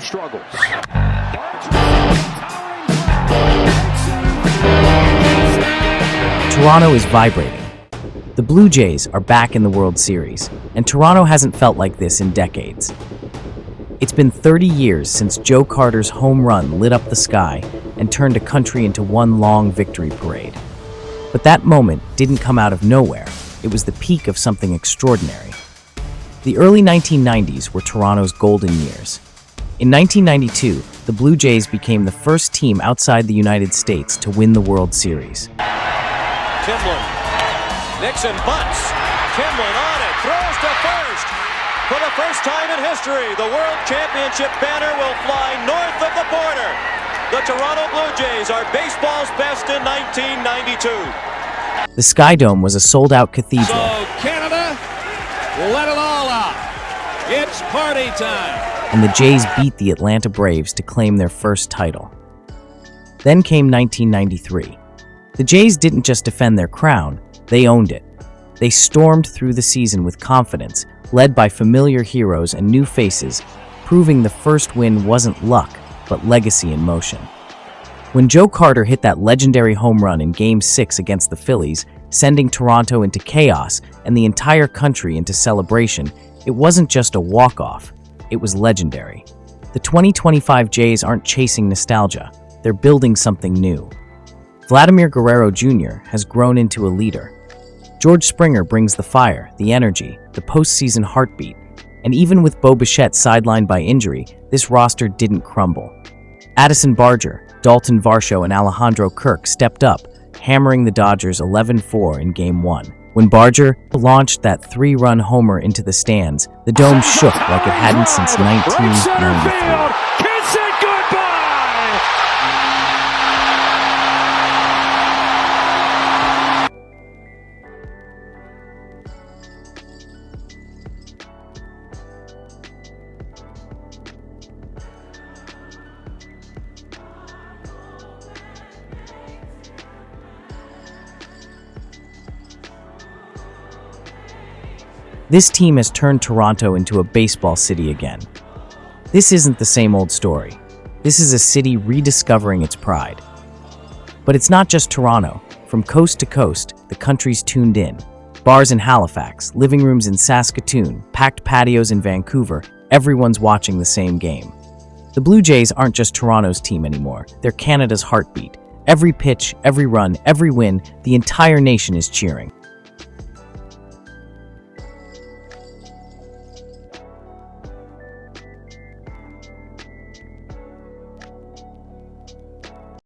Struggles. Toronto is vibrating. The Blue Jays are back in the World Series, and Toronto hasn't felt like this in decades. It's been 30 years since Joe Carter's home run lit up the sky and turned a country into one long victory parade. But that moment didn't come out of nowhere. It was the peak of something extraordinary. The early 1990s were Toronto's golden years. In 1992, the Blue Jays became the first team outside the United States to win the World Series. Timlin. Nixon bunts. Timlin on it. Throws to first. For the first time in history, the World Championship banner will fly north of the border. The Toronto Blue Jays are baseball's best in 1992. The Sky Dome was a sold-out cathedral. So, Canada, let it all out. It's party time. And the Jays beat the Atlanta Braves to claim their first title. Then came 1993. The Jays didn't just defend their crown, they owned it. They stormed through the season with confidence, led by familiar heroes and new faces, proving the first win wasn't luck, but legacy in motion. When Joe Carter hit that legendary home run in Game 6 against the Phillies, sending Toronto into chaos and the entire country into celebration, it wasn't just a walk-off. It was legendary. The 2025 Jays aren't chasing nostalgia. They're building something new. Vladimir Guerrero Jr. has grown into a leader. George Springer brings the fire, the energy, the postseason heartbeat. And even with Bo Bichette sidelined by injury, this roster didn't crumble. Addison Barger, Dalton Varsho, and Alejandro Kirk stepped up, hammering the Dodgers 11-4 in Game 1. When Barger launched that 3-run homer into the stands, the dome shook like it hadn't since 1993. Kiss it goodbye! This team has turned Toronto into a baseball city again. This isn't the same old story. This is a city rediscovering its pride. But it's not just Toronto. From coast to coast, the country's tuned in. Bars in Halifax, living rooms in Saskatoon, packed patios in Vancouver, everyone's watching the same game. The Blue Jays aren't just Toronto's team anymore. They're Canada's heartbeat. Every pitch, every run, every win, the entire nation is cheering.